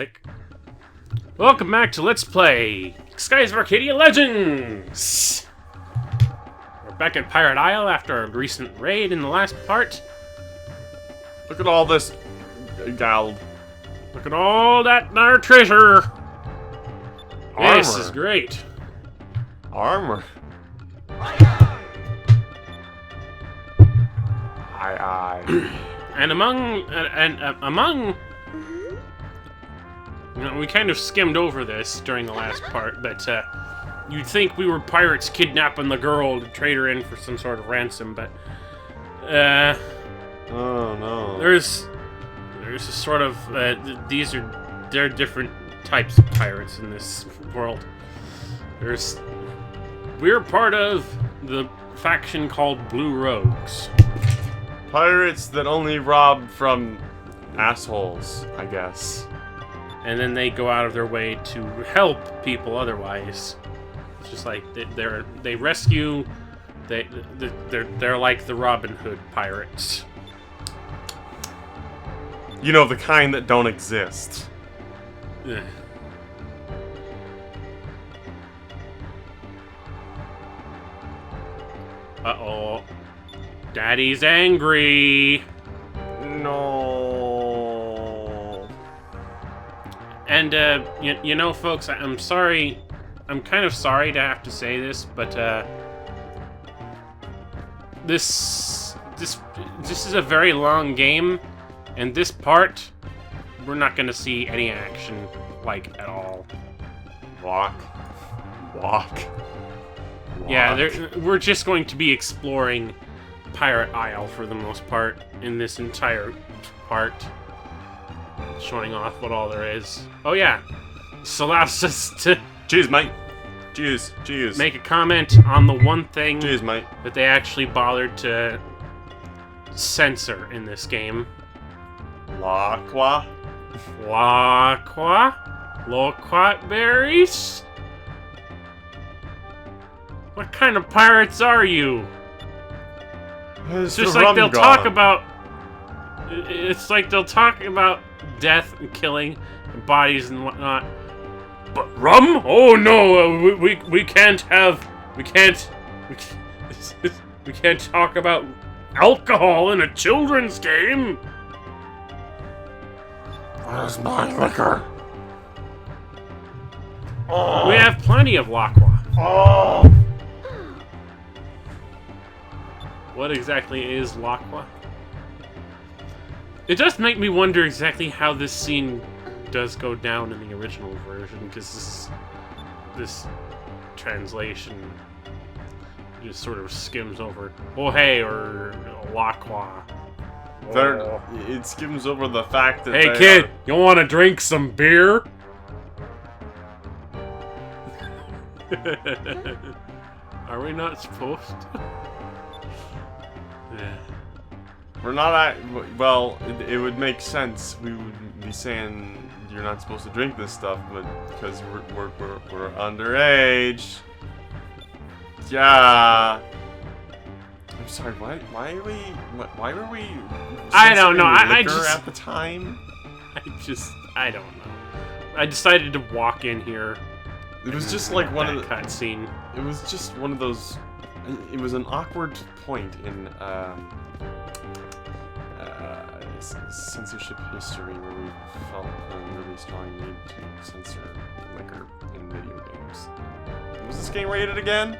Like, welcome back to Let's Play Skies of Arcadia Legends! We're back at Pirate Isle after a recent raid in the last part. Look at all this gold. Look at all that our treasure! Armor. This is great. Armor. Aye. And among... You know, we kind of skimmed over this during the last part, but you'd think we were pirates kidnapping the girl to trade her in for some sort of ransom, but Oh no. there's a sort of there are different types of pirates in this world. We're part of the faction called Blue Rogues. Pirates that only rob from assholes, I guess. And then they go out of their way to help people otherwise. It's just like they rescue. They're like the Robin Hood pirates. You know, the kind that don't exist. Ugh. Uh-oh. Daddy's angry. No. And, you know, folks, I'm sorry. I'm kind of sorry to have to say this, but, this is a very long game, and this part, we're not gonna see any action, like, at all. Walk. Yeah, we're just going to be exploring Pirate Isle for the most part in this entire part. Showing off what all there is. Oh yeah, this allows us to... Cheers, mate. Cheers. Make a comment on the one thing Cheers, mate. that they actually bothered to censor in this game. Laqua. Loquat berries? What kind of pirates are you? It's just like they'll talk about... It's like they'll talk about death and killing and bodies and whatnot. But rum? Oh no, we can't have... We can't talk about alcohol in a children's game. Where's my liquor? Oh. We have plenty of Laqua. Oh. What exactly is Laqua? It does make me wonder exactly how this scene does go down in the original version, because this translation just sort of skims over "oh hey" or Laqua. It skims over the fact that Hey kid, you want to drink some beer? Are we not supposed to? Yeah. We're not at... Well, it would make sense. We would be saying you're not supposed to drink this stuff, but because we're underage. Yeah. I'm sorry. Why were we? I don't know. I liquor just at the time. I don't know. I decided to walk in here. It was just like one of the cutscene. It was just one of those. It was an awkward point in censorship history where we felt a really strong need to censor liquor in video games. Was this game rated again?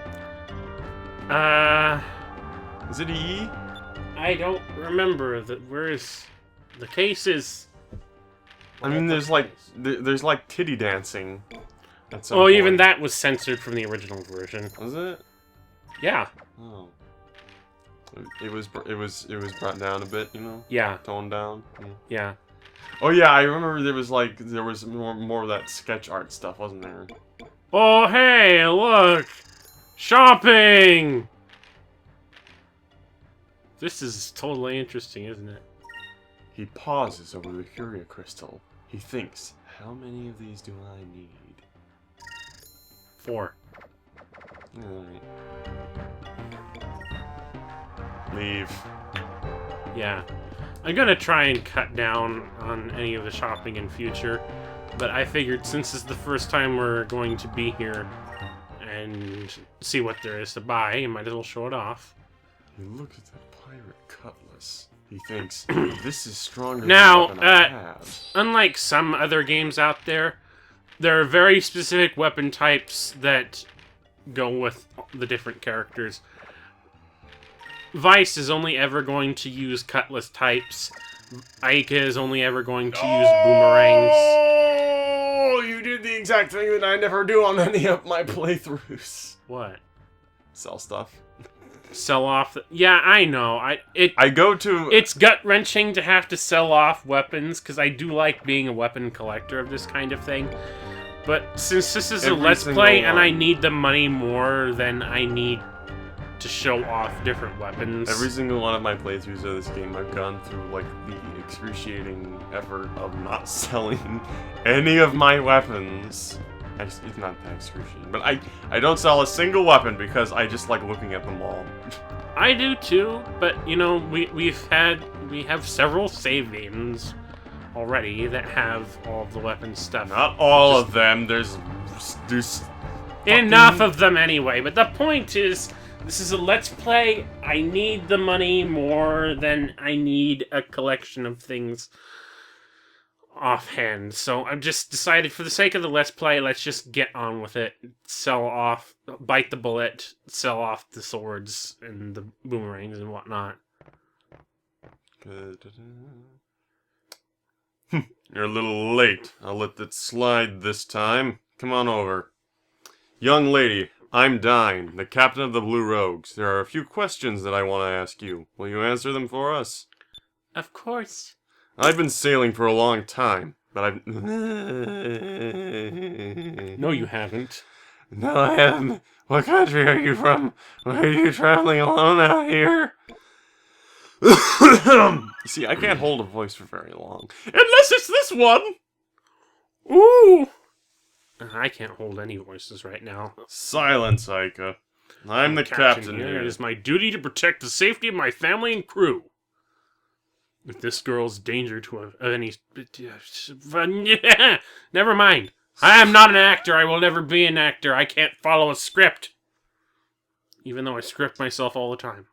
Is it E? I don't remember. Where is the case? Is I mean, there's like titty dancing. At some oh, point. even that was censored from the original version. Was it? Yeah. Oh. It was brought down a bit, you know? Yeah. Toned down. Yeah. Oh yeah, I remember there was more of that sketch art stuff, wasn't there? Oh hey, look! Shopping! This is totally interesting, isn't it? He pauses over the Curia crystal. He thinks, how many of these do I need? 4. Alright. Leave. Yeah. I'm gonna try and cut down on any of the shopping in future. But I figured since it's the first time we're going to be here and see what there is to buy, you might as well show it off. You look at that pirate cutlass. He thinks, this is stronger now, than the weapon I have. Unlike some other games out there are very specific weapon types that go with the different characters. Vice is only ever going to use cutlass types. Aika is only ever going to use boomerangs. Oh, you did the exact thing that I never do on any of my playthroughs. What? Sell stuff. Sell off. Yeah, I know. It's gut-wrenching to have to sell off weapons, because I do like being a weapon collector of this kind of thing. But since this is a Let's Play and I need the money more than I need to show off different weapons. Every single one of my playthroughs of this game, I've gone through, like, the excruciating effort of not selling any of my weapons. It's not that excruciating, but I don't sell a single weapon because I just like looking at them all. I do too, but you know, we have several save games already that have all of the weapon stuff. Not all of them. There's enough of them anyway. But the point is, this is a Let's Play. I need the money more than I need a collection of things offhand. So I've just decided, for the sake of the Let's Play, let's just get on with it. Sell off, bite the bullet, sell off the swords and the boomerangs and whatnot. You're a little late. I'll let that slide this time. Come on over. Young lady, I'm Dine, the captain of the Blue Rogues. There are a few questions that I want to ask you. Will you answer them for us? Of course. I've been sailing for a long time, but I've... No, you haven't. No, I haven't. What country are you from? Why are you traveling alone out here? See, I can't hold a voice for very long. Unless it's this one! Ooh! I can't hold any voices right now. Silence, Aika. I'm the captain here. It is my duty to protect the safety of my family and crew. If this girl's danger to any... Never mind. I am not an actor. I will never be an actor. I can't follow a script. Even though I script myself all the time.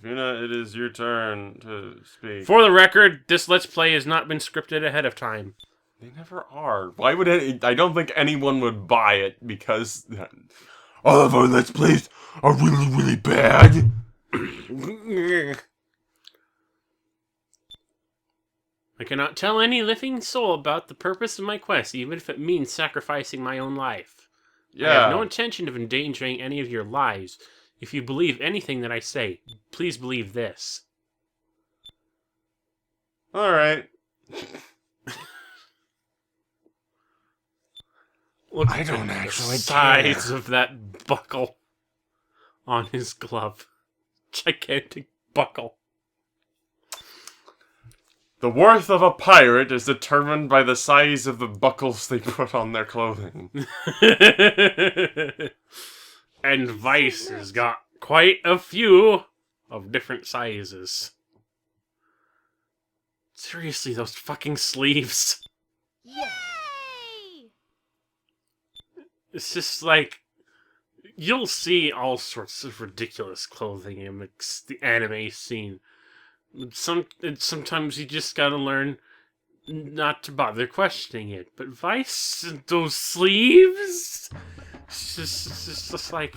Funa, it is your turn to speak. For the record, this Let's Play has not been scripted ahead of time. They never are. Why would I don't think anyone would buy it because all of our Let's Plays are really, really bad. I cannot tell any living soul about the purpose of my quest, even if it means sacrificing my own life. Yeah. I have no intention of endangering any of your lives. If you believe anything that I say, please believe this. Alright. Look I at don't the actually size care. of that buckle on his glove. Gigantic buckle. The worth of a pirate is determined by the size of the buckles they put on their clothing. And Vice has got quite a few of different sizes. Seriously, those fucking sleeves. Yay! It's just like, you'll see all sorts of ridiculous clothing in the anime scene. Sometimes you just gotta learn not to bother questioning it. But Vice, those sleeves, it's just like,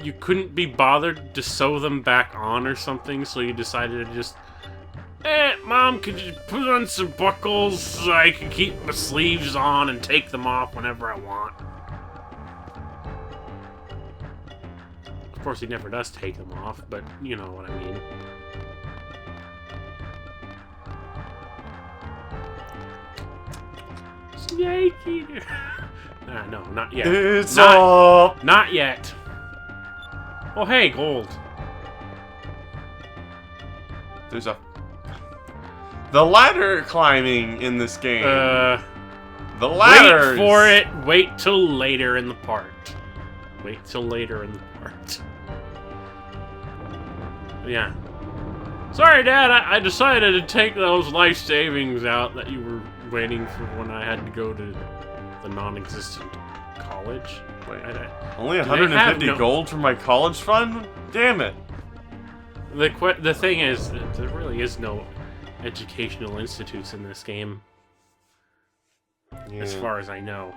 you couldn't be bothered to sew them back on or something, so you decided to just, Mom, could you put on some buckles so I can keep my sleeves on and take them off whenever I want? Of course, he never does take them off, but you know what I mean. Snake eater. No, not yet. It's all... Not yet. Oh, hey, gold. There's a... The ladder climbing in this game. The ladders. Wait for it. Wait till later in the part. Wait till later in the part. Yeah. Sorry, Dad. I decided to take those life savings out that you were waiting for when I had to go to the non-existent college. Wait, I only 150 gold for my college fund? Damn it! The thing is, there really is no educational institutes in this game, as far as I know.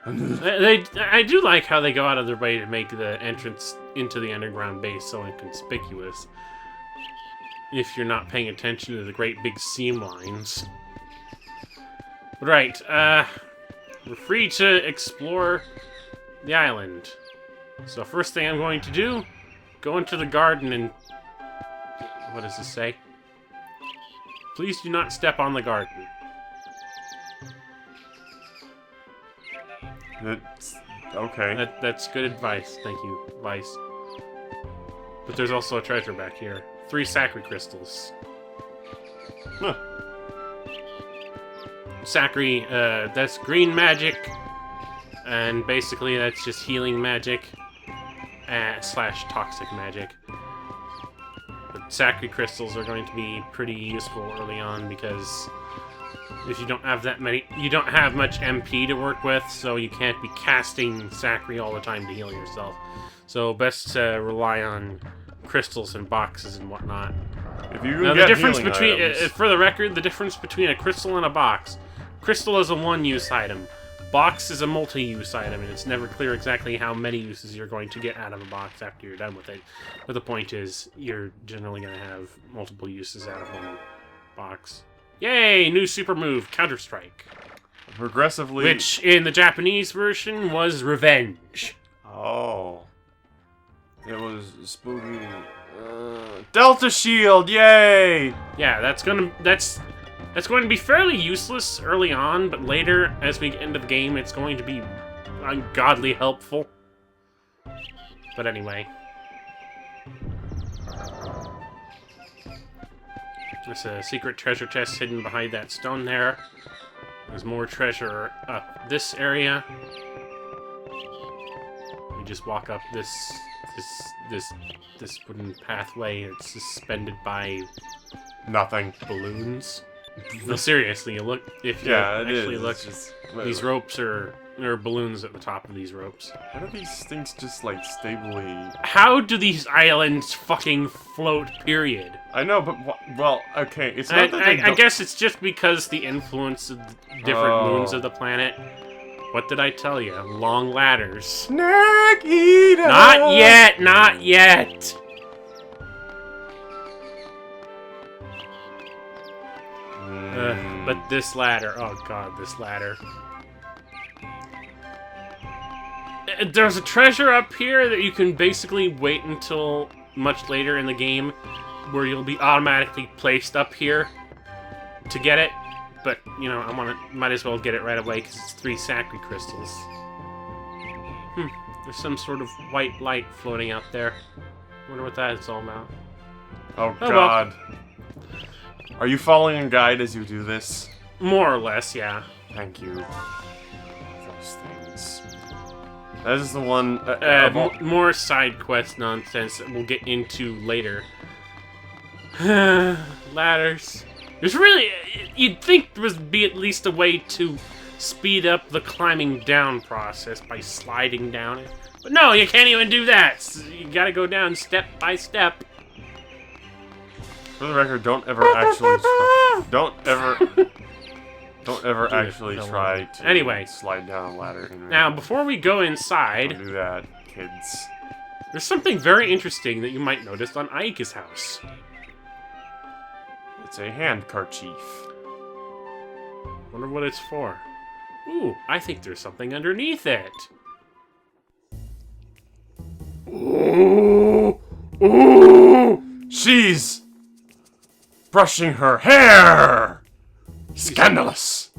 I do like how they go out of their way to make the entrance into the underground base so inconspicuous. If you're not paying attention to the great big seam lines. Right, we're free to explore the island. So first thing I'm going to do, go into the garden and... What does this say? Please do not step on the garden. That's... okay. That's good advice, thank you, Vice. But there's also a treasure back here. 3 Sacri crystals. Huh. Sacri, that's green magic, and basically that's just healing magic, slash toxic magic. But Sacri crystals are going to be pretty useful early on because if you don't have that many, you don't have much MP to work with, so you can't be casting Sacri all the time to heal yourself. So best to rely on crystals and boxes and whatnot. If you now, get the difference healing between, items. for the record, the difference between a crystal and a box. Crystal is a one-use item. Box is a multi-use item, and it's never clear exactly how many uses you're going to get out of a box after you're done with it. But the point is, you're generally going to have multiple uses out of one box. Yay! New super move, Counter-Strike. Progressively... Which, in the Japanese version, was Revenge. Oh. It was spooky. Delta Shield, yay! Yeah, that's going to be fairly useless early on, but later, as we get into the game, it's going to be ungodly helpful. But anyway. There's a secret treasure chest hidden behind that stone there. There's more treasure up this area. We just walk up this wooden pathway. It's suspended by nothing. Balloons. No, seriously, you look. If you actually look, these ropes are balloons at the top of these ropes. How do these things just like stably? How do these islands fucking float? Period. I know, but well, okay, it's not that I guess it's just because the influence of the different moons of the planet. What did I tell you? Long ladders. Snake eater. Not yet. Not yet. But this ladder, oh god, this ladder. There's a treasure up here that you can basically wait until much later in the game where you'll be automatically placed up here to get it. But, you know, might as well get it right away because it's 3 Sacri crystals. There's some sort of white light floating out there. Wonder what that is all about. Oh god. Well. Are you following a guide as you do this? More or less, yeah. Thank you. Those things. That is the one... more side quest nonsense that we'll get into later. Ladders. There's really... You'd think there would be at least a way to speed up the climbing down process by sliding down it. But no, you can't even do that. So you gotta go down step by step. For the record, don't ever actually try. Don't ever actually try to slide down a ladder. Now, before we go inside, don't do that, kids. There's something very interesting that you might notice on Aika's house. It's a handkerchief. Wonder what it's for. Ooh, I think there's something underneath it. Ooh, ooh, she's brushing her hair! Scandalous!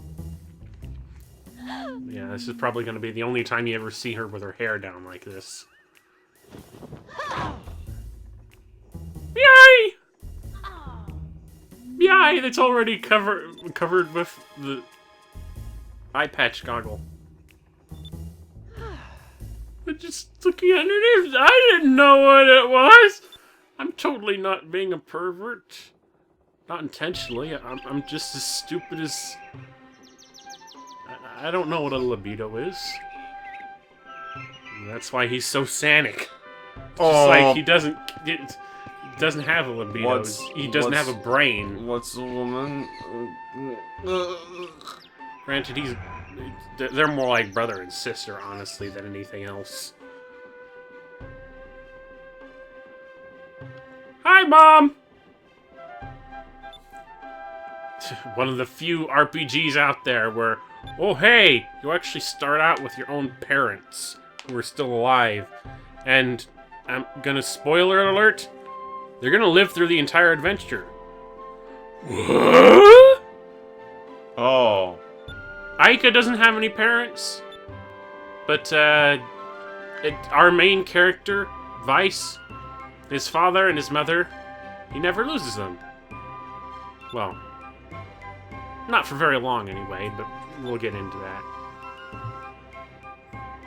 Yeah, this is probably going to be the only time you ever see her with her hair down like this. Yay! Yay! That's already covered with the eye patch goggle. just looking underneath. I didn't know what it was. I'm totally not being a pervert. Not intentionally. I'm just as stupid as... I don't know what a libido is. That's why he's so sanic. Just like he doesn't have a libido. He doesn't have a brain. What's a woman? Granted, they're more like brother and sister, honestly, than anything else. Hi, Mom! One of the few RPGs out there where, oh hey, you actually start out with your own parents who are still alive. And I'm gonna spoiler alert, they're gonna live through the entire adventure. What? Oh. Aika doesn't have any parents, but our main character, Vice, his father and his mother, he never loses them. Well, not for very long anyway, but we'll get into that.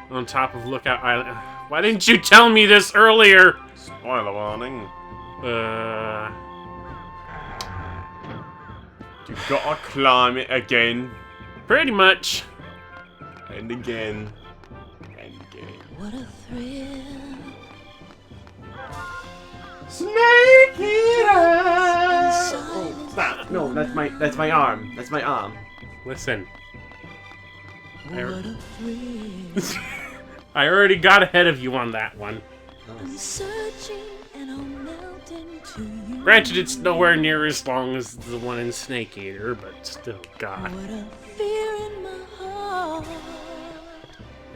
On top of Lookout Island. Why didn't you tell me this earlier? Spoiler warning. You gotta climb it again. Pretty much. And again. And again. What a thrill. Snake eater! Oh, stop. No, that's my arm. That's my arm. Listen. What a thrill. I already got ahead of you on that one. I'm searching and I'll melt into you. Granted, it's nowhere near as long as the one in Snake Eater, but still, God. What a fear in my heart.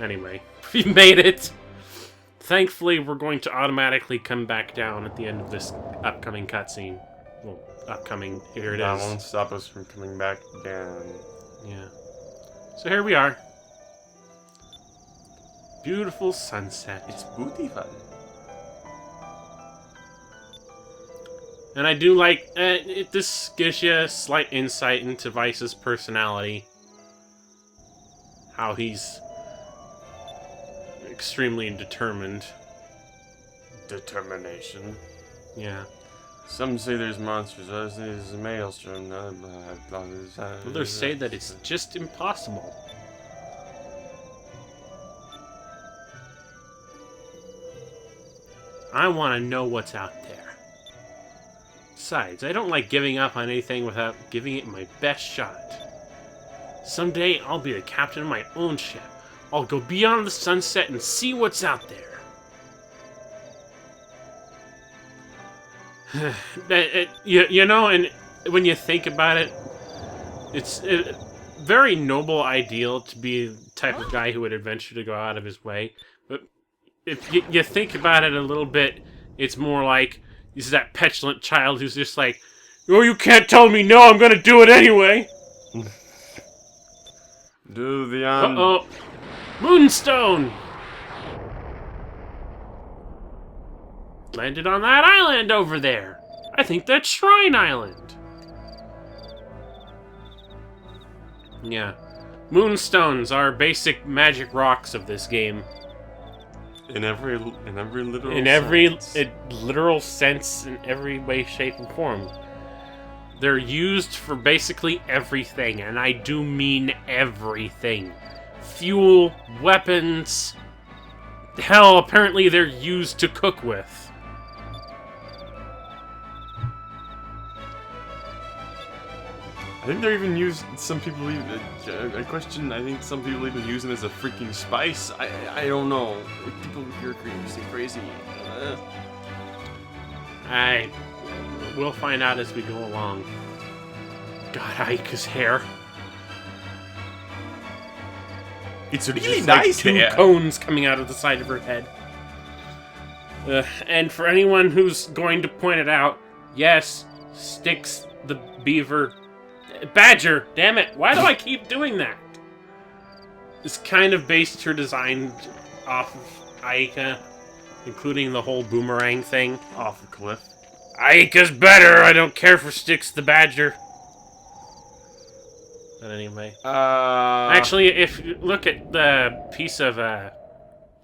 Anyway, we made it. Thankfully, we're going to automatically come back down at the end of this upcoming cutscene. Well, upcoming, here it is. That won't stop us from coming back down. Yeah. So here we are. Beautiful sunset. It's booty fun. And I do like, this gives you a slight insight into Vice's personality. How he's extremely determined. Determination. Yeah. Some say there's monsters, others say there's a maelstrom. Others say that it's just impossible. I want to know what's out there. Besides, I don't like giving up on anything without giving it my best shot. Someday, I'll be the captain of my own ship. I'll go beyond the sunset and see what's out there. You know, and when you think about it, it's a very noble ideal to be the type of guy who would adventure to go out of his way. But if you think about it a little bit, it's more like he's that petulant child who's just like, oh, you can't tell me no, I'm gonna do it anyway. Do the Uh-oh. Moonstone! Landed on that island over there. I think that's Shrine Island. Yeah. Moonstones are basic magic rocks of this game. In every literal In every sense. literal sense, in every way, shape, and form. They're used for basically everything, and I do mean everything. Fuel, weapons, hell, apparently they're used to cook with. I think they're even used. Some people even. I question. I think some people even use them as a freaking spice. I don't know. People here are crazy. We'll find out as we go along. God, Aika's hair. It's It's really just like nice two hair. cones coming out of the side of her head. And for anyone who's going to point it out, yes, Styx the beaver. Badger! Damn it! Why do I keep doing that? It's kind of based her design off of Aika, including the whole boomerang thing. Off a cliff. Aika's better! I don't care for Styx the Badger. But anyway. Actually, if you look at the piece of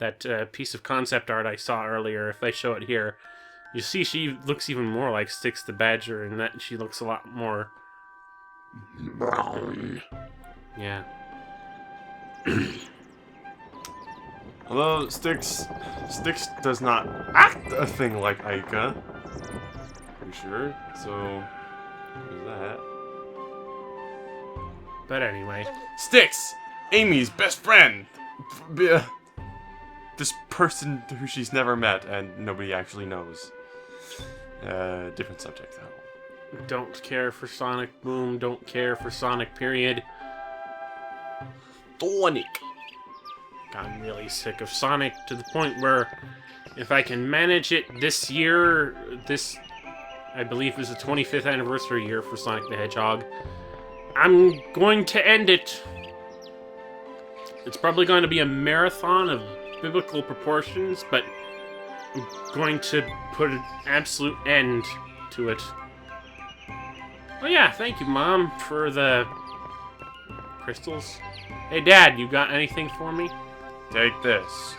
that piece of concept art I saw earlier, if I show it here, you see she looks even more like Styx the Badger, and that she looks a lot more brown. Yeah. Although Styx does not act a thing like Aika. Pretty sure. So there's that. But anyway. Styx! Amy's best friend! This person who she's never met and nobody actually knows. Different subject, though. Don't care for Sonic Boom, don't care for Sonic Period. Sonic! Gotten really sick of Sonic to the point where if I can manage it this year, this, I believe, is the 25th anniversary year for Sonic the Hedgehog, I'm going to end it. It's probably going to be a marathon of biblical proportions, but I'm going to put an absolute end to it. Oh yeah, thank you, Mom, for the crystals. Hey, Dad, you got anything for me? Take this.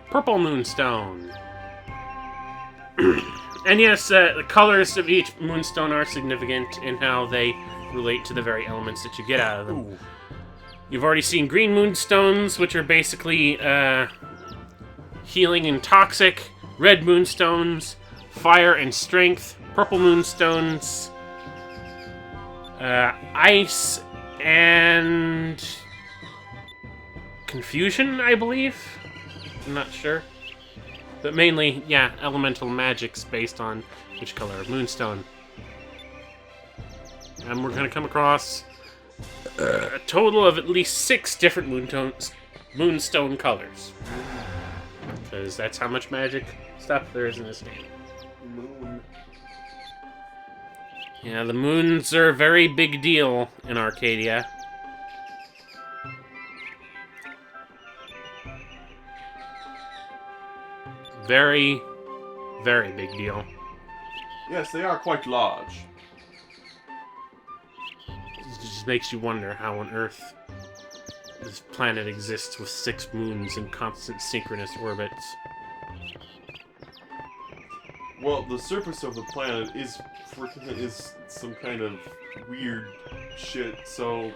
Purple Moonstone. And yes, the colors of each Moonstone are significant in how they relate to the very elements that you get out of them. Ooh. You've already seen green Moonstones, which are basically healing and toxic. Red Moonstones, fire and strength. Purple Moonstones, ice and confusion, I believe. I'm not sure. But mainly, yeah, elemental magics based on which color of Moonstone. And we're going to come across a total of at least 6 different Moonstone colors. Because that's how much magic stuff there is in this game. Moon. Yeah, the moons are a very big deal in Arcadia. Very, very big deal. Yes, they are quite large. It just makes you wonder how on Earth this planet exists with 6 moons in constant synchronous orbits. Well, the surface of the planet is some kind of weird shit, so...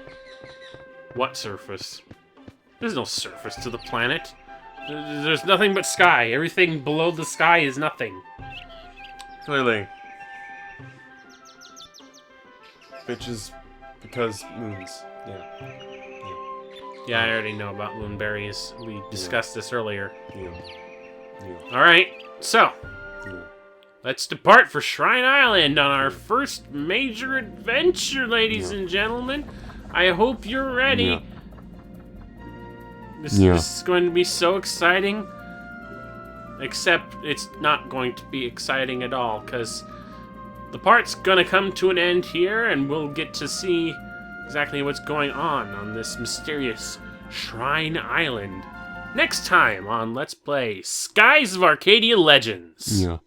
What surface? There's no surface to the planet. There's nothing but sky. Everything below the sky is nothing. Clearly. Which is because moons. Yeah. Yeah, I already know about moonberries. We discussed this earlier. Yeah. Alright, so... Yeah. Let's depart for Shrine Island on our first major adventure, ladies and gentlemen. I hope you're ready. Yeah. This is going to be so exciting. Except it's not going to be exciting at all, because the part's going to come to an end here, and we'll get to see exactly what's going on this mysterious Shrine Island. Next time on Let's Play Skies of Arcadia Legends. Yeah.